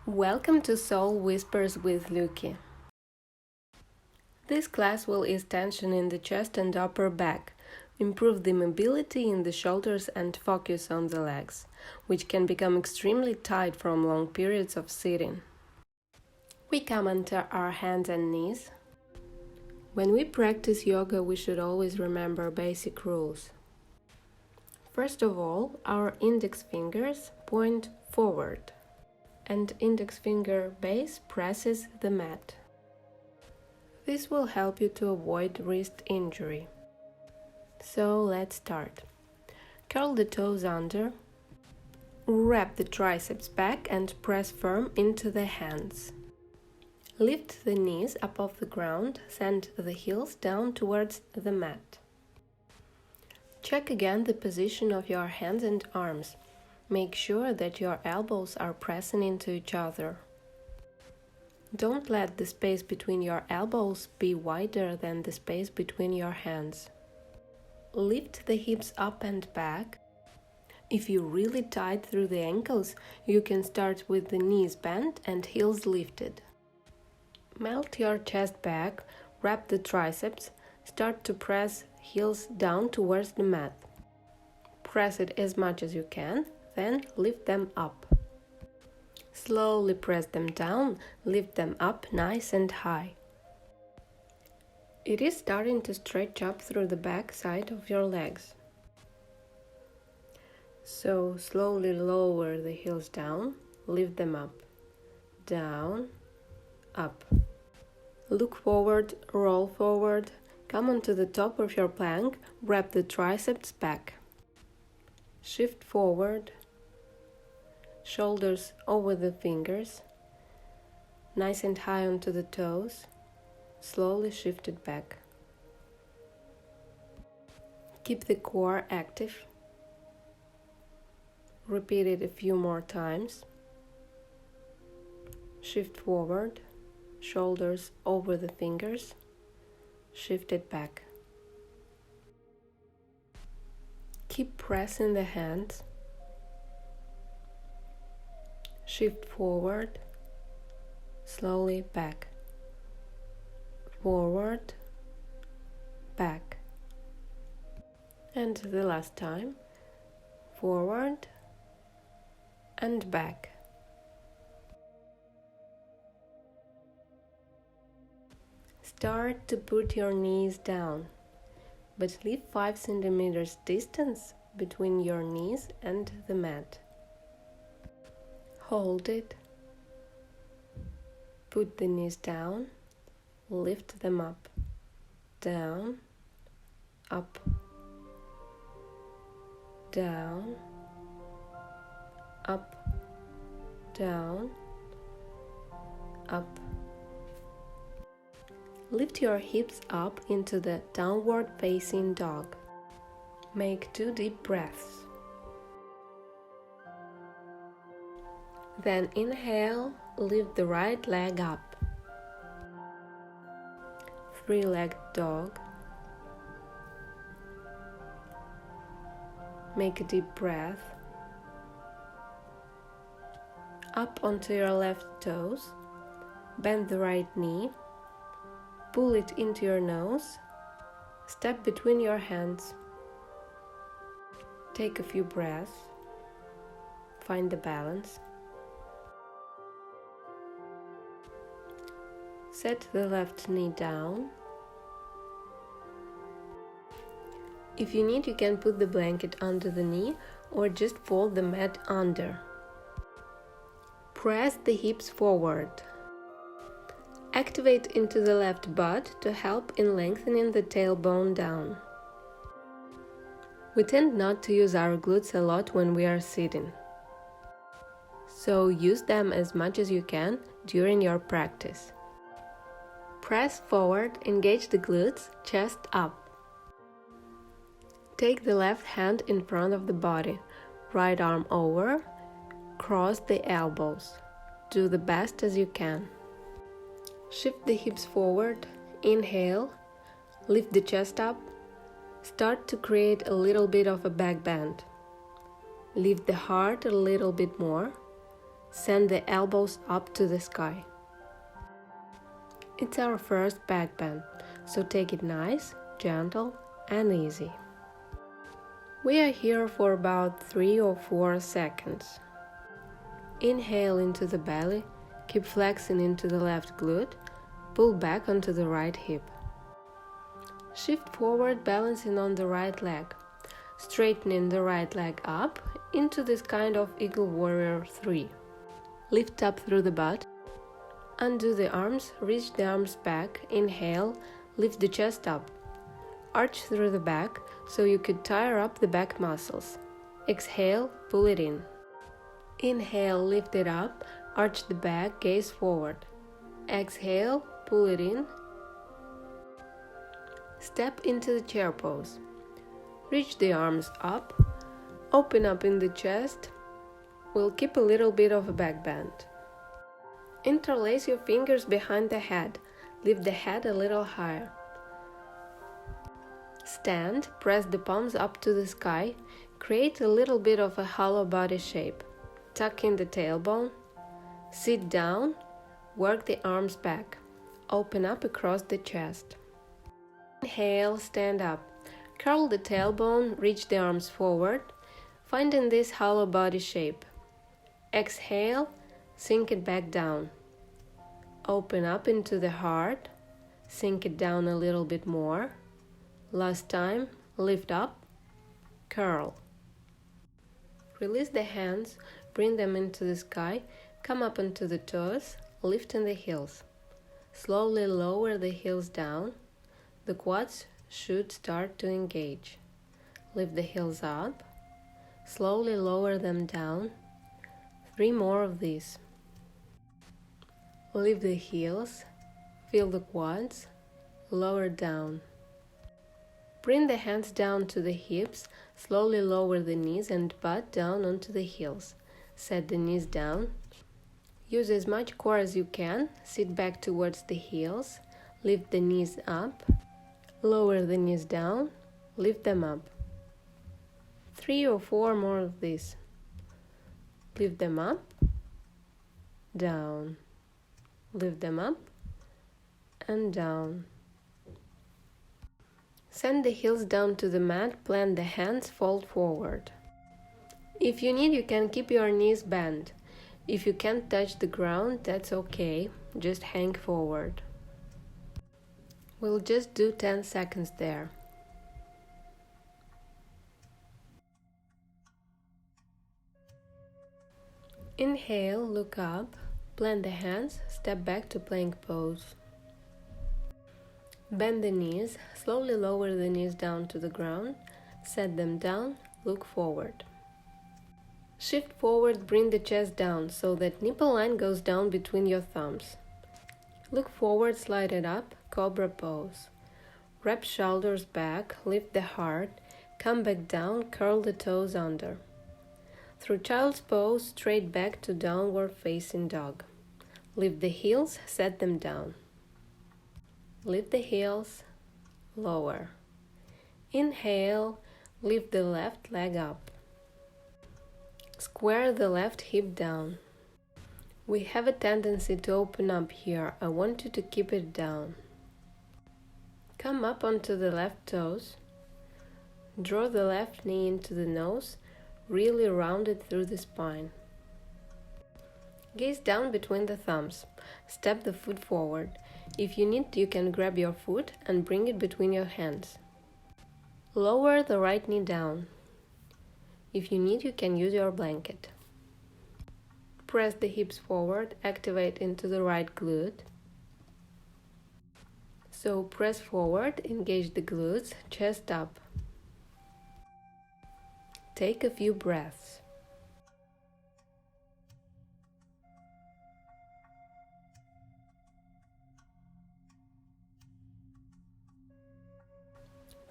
Welcome to Soul Whispers with Luki. This class will ease tension in the chest and upper back, improve the mobility in the shoulders and focus on the legs, which can become extremely tight from long periods of sitting. We come onto our hands and knees. When we practice yoga, we should always remember basic rules. First of all, our index fingers point forward, and index finger base presses the mat. This will help you to avoid wrist injury. So let's start. Curl the toes under, wrap the triceps back and press firm into the hands. Lift the knees up off the ground, send the heels down towards the mat. Check again the position of your hands and arms. Make sure that your elbows are pressing into each other. Don't let the space between your elbows be wider than the space between your hands. Lift the hips up and back. If you're really tight through the ankles, you can start with the knees bent and heels lifted. Melt your chest back, wrap the triceps, start to press heels down towards the mat. Press it as much as you can. Then lift them up. Slowly press them down, lift them up nice and high. It is starting to stretch up through the back side of your legs. So slowly lower the heels down, lift them up, down, up. Look forward, roll forward, come onto the top of your plank, wrap the triceps back. Shift forward. Shoulders over the fingers, nice and high onto the toes, slowly shift it back. Keep the core active. Repeat it a few more times. Shift forward, shoulders over the fingers, shift it back. Keep pressing the hands. Shift forward, slowly back, forward, back, and the last time, forward and back. Start to put your knees down, but leave 5 centimeters distance between your knees and the mat. Hold it, put the knees down, lift them up, down, up, down, up, down, up. Lift your hips up into the downward facing dog. Make 2 deep breaths. Then inhale, lift the right leg up. 3-legged dog. Make a deep breath. Up onto your left toes. Bend the right knee. Pull it into your nose. Step between your hands. Take a few breaths. Find the balance. Set the left knee down. If you need, you can put the blanket under the knee or just fold the mat under. Press the hips forward. Activate into the left butt to help in lengthening the tailbone down. We tend not to use our glutes a lot when we are sitting, so use them as much as you can during your practice. Press forward, engage the glutes, chest up. Take the left hand in front of the body, right arm over, cross the elbows. Do the best as you can. Shift the hips forward, inhale, lift the chest up, start to create a little bit of a back bend. Lift the heart a little bit more, Send the elbows up to the sky. It's our first back bend, so take it nice, gentle, and easy. We are here for about 3 or 4 seconds. Inhale into the belly, keep flexing into the left glute, pull back onto the right hip. Shift forward, balancing on the right leg, straightening the right leg up into this kind of Eagle Warrior 3. Lift up through the butt. Undo the arms, reach the arms back, inhale, lift the chest up. Arch through the back so you could tire up the back muscles. Exhale, pull it in. Inhale, lift it up, arch the back, gaze forward. Exhale, pull it in. Step into the chair pose. Reach the arms up, open up in the chest. We'll keep a little bit of a back bend. Interlace your fingers behind the head. Lift the head a little higher. Stand, press the palms up to the sky. Create a little bit of a hollow body shape. Tuck in the tailbone. Sit down. Work the arms back. Open up across the chest. Inhale, stand up. Curl the tailbone, reach the arms forward, finding this hollow body shape. Exhale, sink it back down. Open up into the heart, sink it down a little bit more. Last time, lift up, curl. Release the hands, bring them into the sky, come up onto the toes, lifting the heels. Slowly lower the heels down. The quads should start to engage. Lift the heels up, slowly lower them down. 3 more of these. Lift the heels, feel the quads, lower down. Bring the hands down to the hips, slowly lower the knees and butt down onto the heels. Set the knees down. Use as much core as you can, sit back towards the heels, lift the knees up, lower the knees down, lift them up. 3 or 4 more of these. Lift them up, down, lift them up, and down. Send the heels down to the mat, plant the hands, fold forward. If you need, you can keep your knees bent. If you can't touch the ground, that's okay, just hang forward. We'll just do 10 seconds there. Inhale, look up, plant the hands, step back to plank pose. Bend the knees, slowly lower the knees down to the ground, set them down, look forward. Shift forward, bring the chest down so that nipple line goes down between your thumbs. Look forward, slide it up, cobra pose. Wrap shoulders back, lift the heart, come back down, curl the toes under. Through child's pose, straight back to downward facing dog. Lift the heels, set them down. Lift the heels, lower. Inhale, lift the left leg up. Square the left hip down. We have a tendency to open up here. I want you to keep it down. Come up onto the left toes. Draw the left knee into the nose, really round it through the spine. Gaze down between the thumbs. Step the foot forward. If you need, you can grab your foot and bring it between your hands. Lower the right knee down. If you need, you can use your blanket. Press the hips forward, activate into the right glute. So press forward, engage the glutes, chest up. Take a few breaths.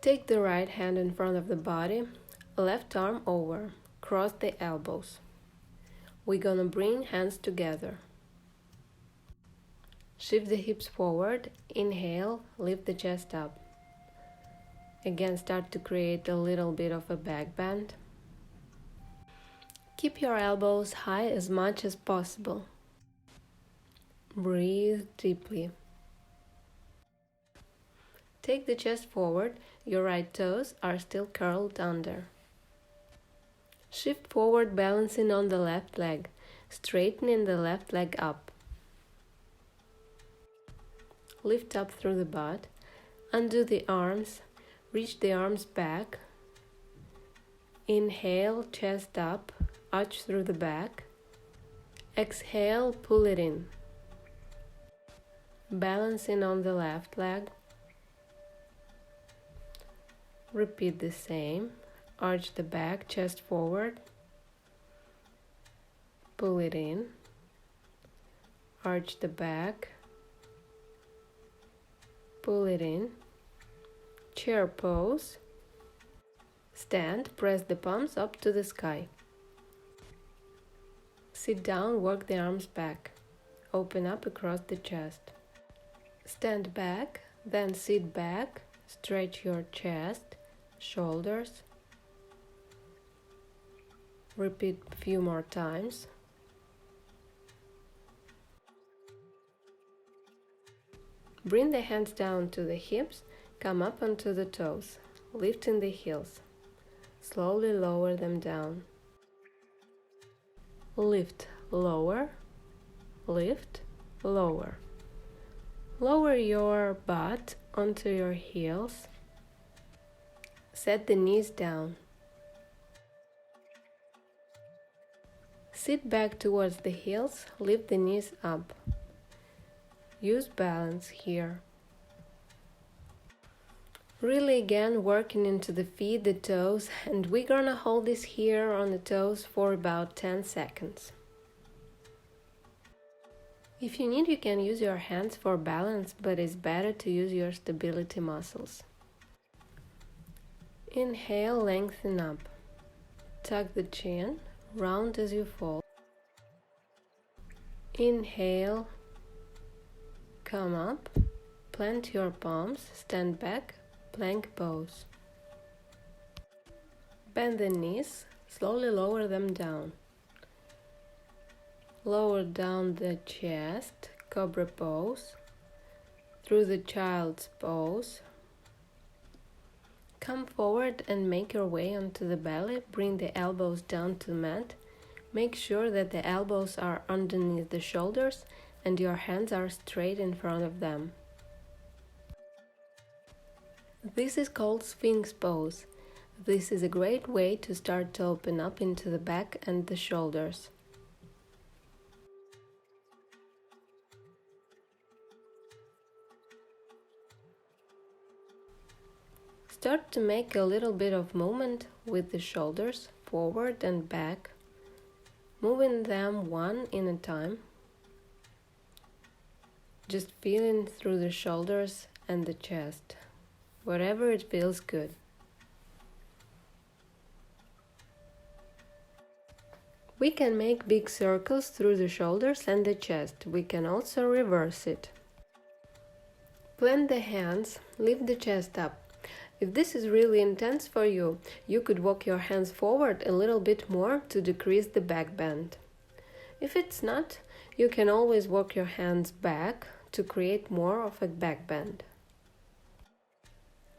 Take the right hand in front of the body, left arm over, cross the elbows. We're gonna bring hands together. Shift the hips forward, inhale, lift the chest up. Again, start to create a little bit of a back bend. Keep your elbows high as much as possible. Breathe deeply. Take the chest forward, your right toes are still curled under. Shift forward, balancing on the left leg, straightening the left leg up. Lift up through the butt, undo the arms, reach the arms back. Inhale, chest up, arch through the back. Exhale, pull it in. Balancing on the left leg. Repeat the same. Arch the back, chest forward. Pull it in. Arch the back. Pull it in. Chair pose. Stand, press the palms up to the sky. Sit down, work the arms back. Open up across the chest. Stand back, then sit back, stretch your chest, shoulders. Repeat a few more times. Bring the hands down to the hips, come up onto the toes, lifting the heels. Slowly lower them down. Lift, lower, lift, lower. Lower your butt onto your heels. Set the knees down. Sit back towards the heels, lift the knees up. Use balance here. Really again working into the feet, the toes, and we're gonna hold this here on the toes for about 10 seconds. If you need, you can use your hands for balance, but it's better to use your stability muscles. Inhale, lengthen up. Tuck the chin, round as you fall. Inhale, come up, plant your palms, stand back, plank pose. Bend the knees, slowly lower them down. Lower down the chest, cobra pose, through the child's pose. Come forward and make your way onto the belly, bring the elbows down to the mat. Make sure that the elbows are underneath the shoulders and your hands are straight in front of them. This is called Sphinx pose. This is a great way to start to open up into the back and the shoulders. Start to make a little bit of movement with the shoulders, forward and back, moving them one in a time. Just feeling through the shoulders and the chest, wherever it feels good. We can make big circles through the shoulders and the chest. We can also reverse it. Plant the hands, lift the chest up. If this is really intense for you, you could walk your hands forward a little bit more to decrease the back bend. If it's not, you can always walk your hands back to create more of a back bend.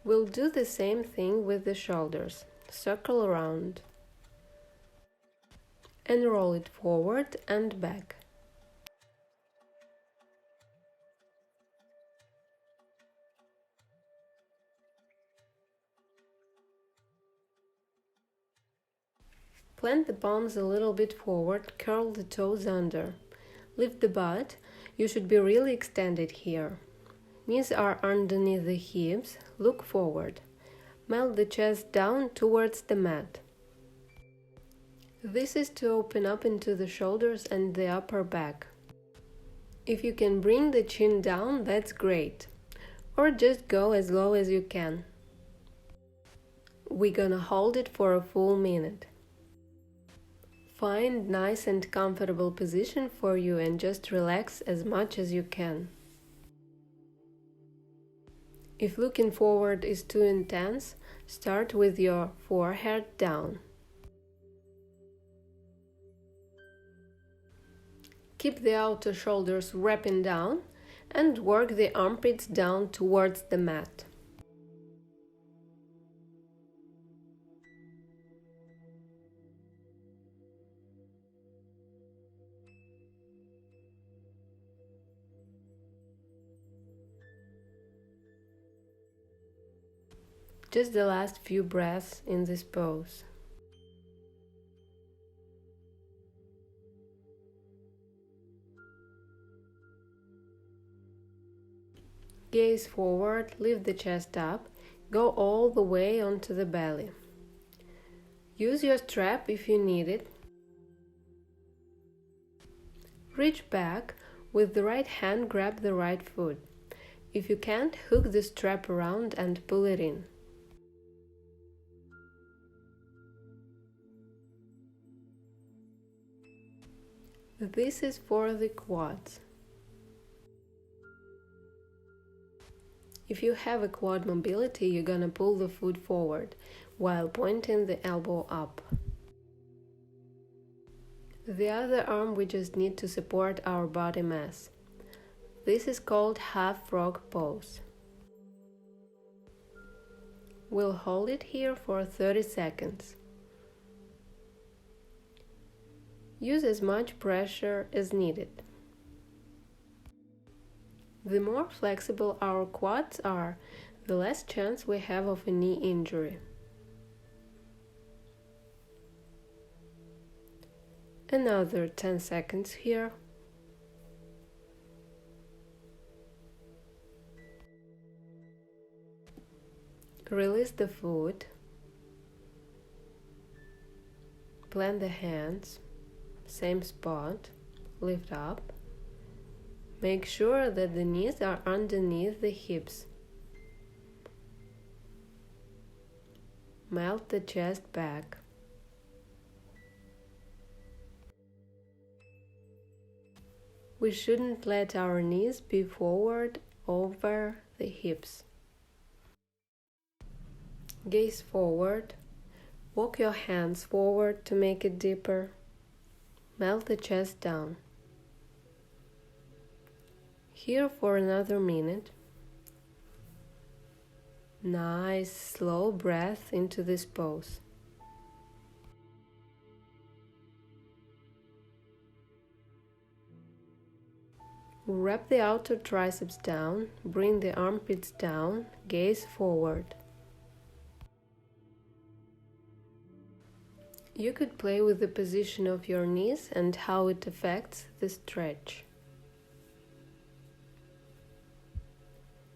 We'll do the same thing with the shoulders. Circle around. And roll it forward and back. Plant the palms a little bit forward, curl the toes under. Lift the butt. You should be really extended here. Knees are underneath the hips. Look forward. Melt the chest down towards the mat. This is to open up into the shoulders and the upper back. If you can bring the chin down, that's great. Or just go as low as you can. We're gonna hold it for a full minute. Find nice and comfortable position for you and just relax as much as you can. If looking forward is too intense, start with your forehead down. Keep the outer shoulders wrapping down and work the armpits down towards the mat. Just the last few breaths in this pose. Gaze forward, lift the chest up, go all the way onto the belly. Use your strap if you need it. Reach back, with the right hand grab the right foot. If you can't, hook the strap around and pull it in. This is for the quads. If you have a quad mobility, you're gonna pull the foot forward while pointing the elbow up. The other arm we just need to support our body mass. This is called half frog pose. We'll hold it here for 30 seconds. Use as much pressure as needed. The more flexible our quads are, the less chance we have of a knee injury. Another 10 seconds here. Release the foot. Plant the hands. Same spot, lift up. Make sure that the knees are underneath the hips. Melt the chest back. We shouldn't let our knees be forward over the hips. Gaze forward. Walk your hands forward to make it deeper. Melt the chest down. Here for another minute. Nice, slow breath into this pose. Wrap the outer triceps down, bring the armpits down, gaze forward. You could play with the position of your knees and how it affects the stretch.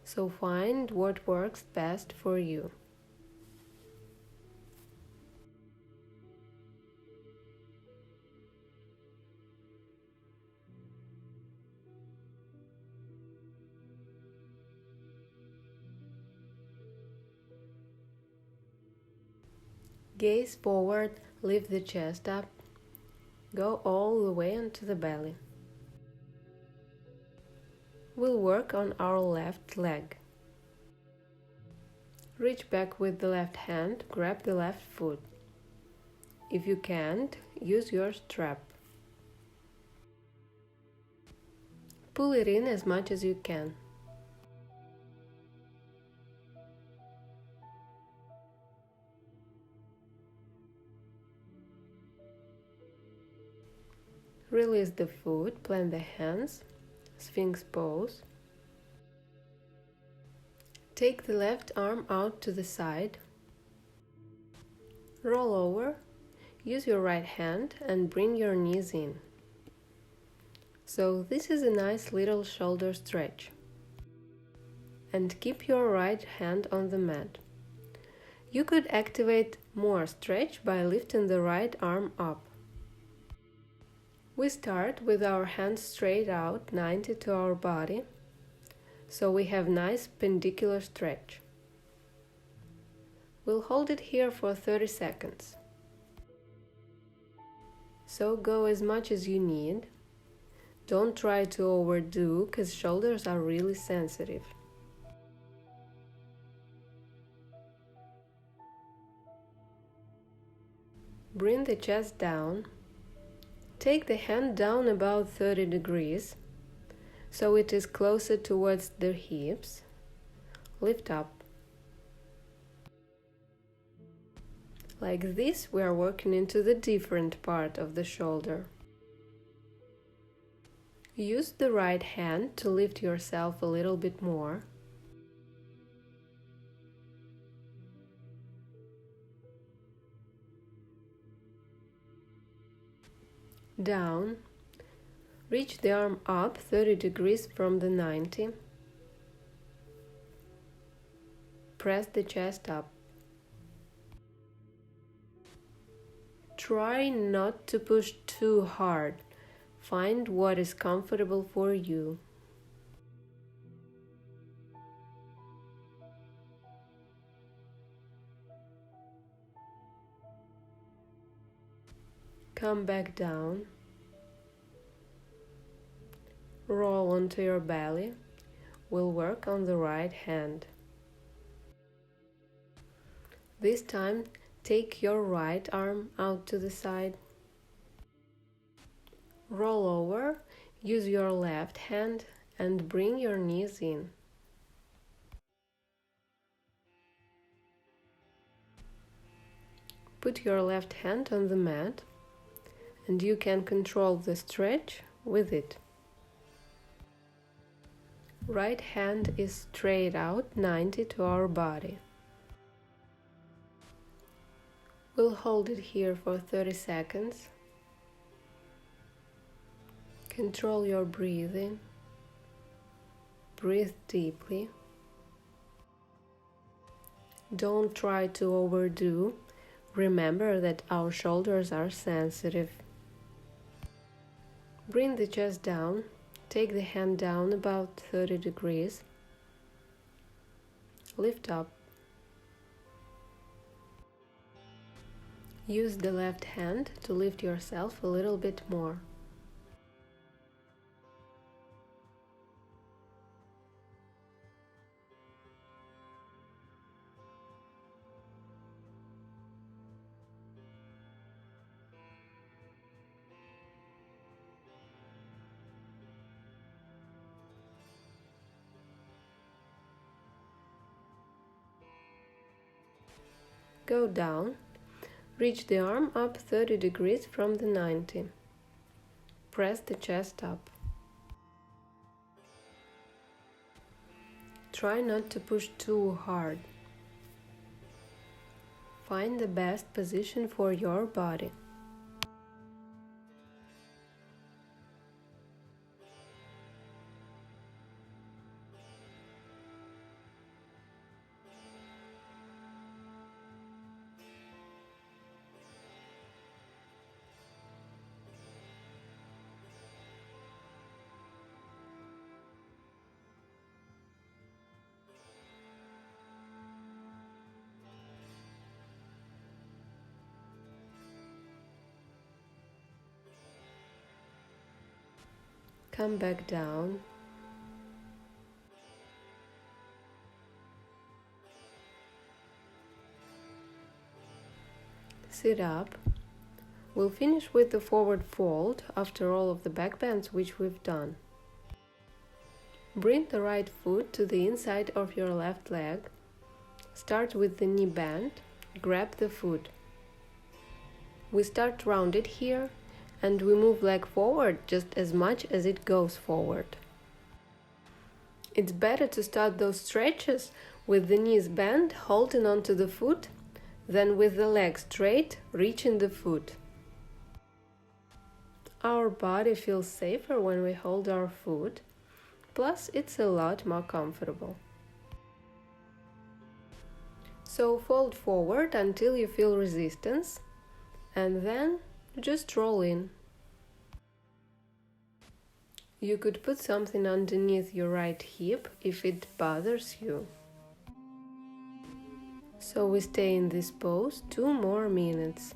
So find what works best for you. Gaze forward, lift the chest up, go all the way onto the belly. We'll work on our left leg. Reach back with the left hand, grab the left foot. If you can't, use your strap. Pull it in as much as you can. Release the foot, plant the hands, Sphinx pose. Take the left arm out to the side. Roll over, use your right hand and bring your knees in. So this is a nice little shoulder stretch. And keep your right hand on the mat. You could activate more stretch by lifting the right arm up. We start with our hands straight out, 90 to our body, so we have nice pendicular stretch. We'll hold it here for 30 seconds. So go as much as you need. Don't try to overdo, because shoulders are really sensitive. Bring the chest down. Take the hand down about 30 degrees, so it is closer towards the hips. Lift up. Like this, we are working into the different part of the shoulder. Use the right hand to lift yourself a little bit more. Down. Reach the arm up 30 degrees from the 90. Press the chest up. Try not to push too hard. Find what is comfortable for you. Come back down. Roll onto your belly. We'll work on the right hand. This time, take your right arm out to the side. Roll over, use your left hand and bring your knees in. Put your left hand on the mat and you can control the stretch with it. Right hand is straight out 90 to our body. We'll hold it here for 30 seconds. Control your breathing. Breathe deeply. Don't try to overdo. Remember that our shoulders are sensitive. Bring the chest down. Take the hand down about 30 degrees. Lift up. Use the left hand to lift yourself a little bit more. Go down. Reach the arm up 30 degrees from the 90. Press the chest up. Try not to push too hard. Find the best position for your body. Come back down. Sit up. We'll finish with the forward fold after all of the back bends which we've done. Bring the right foot to the inside of your left leg. Start with the knee bend. Grab the foot. We start rounded here and we move leg forward just as much as it goes forward. It's better to start those stretches with the knees bent, holding onto the foot, than with the leg straight, reaching the foot. Our body feels safer when we hold our foot, plus it's a lot more comfortable. So fold forward until you feel resistance, and then just roll in. You could put something underneath your right hip if it bothers you. So we stay in this pose 2 more minutes.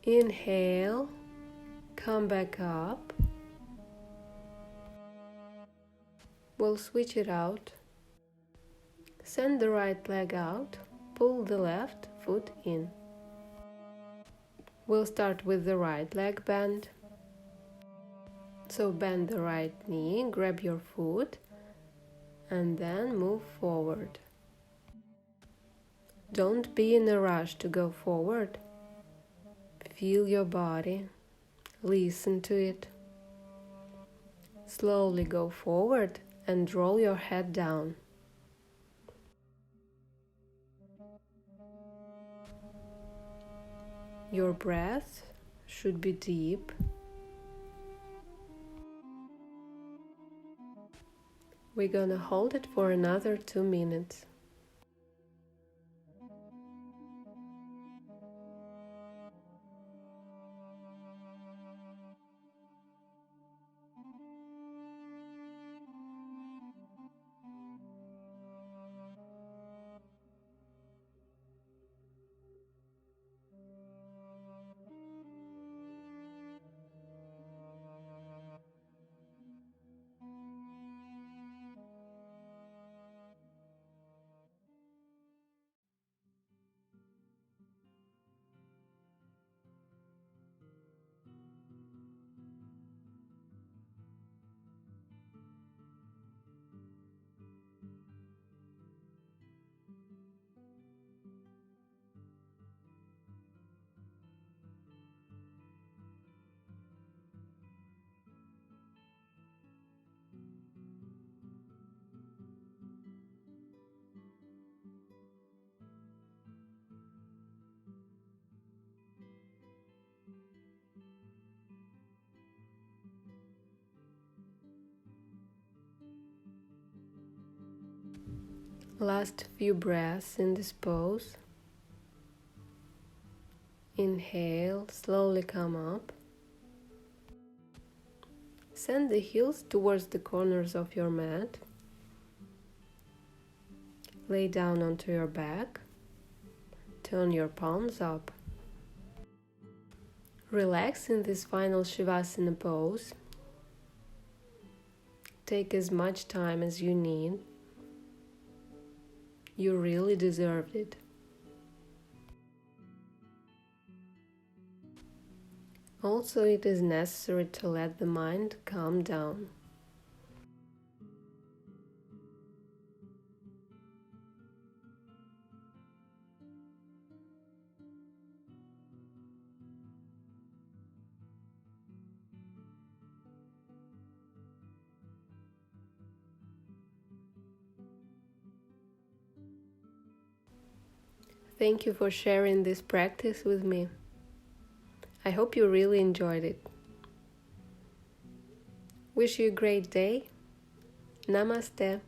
Inhale, come back up. We'll switch it out. Send the right leg out, pull the left foot in. We'll start with the right leg bend. So bend the right knee, grab your foot, and then move forward. Don't be in a rush to go forward. Feel your body, listen to it. Slowly go forward and roll your head down. Your breath should be deep. We're gonna hold it for another 2 minutes. Last few breaths in this pose. Inhale, slowly come up. Send the heels towards the corners of your mat. Lay down onto your back. Turn your palms up. Relax in this final Shavasana pose. Take as much time as you need. You really deserved it. Also, it is necessary to let the mind calm down. Thank you for sharing this practice with me. I hope you really enjoyed it. Wish you a great day. Namaste.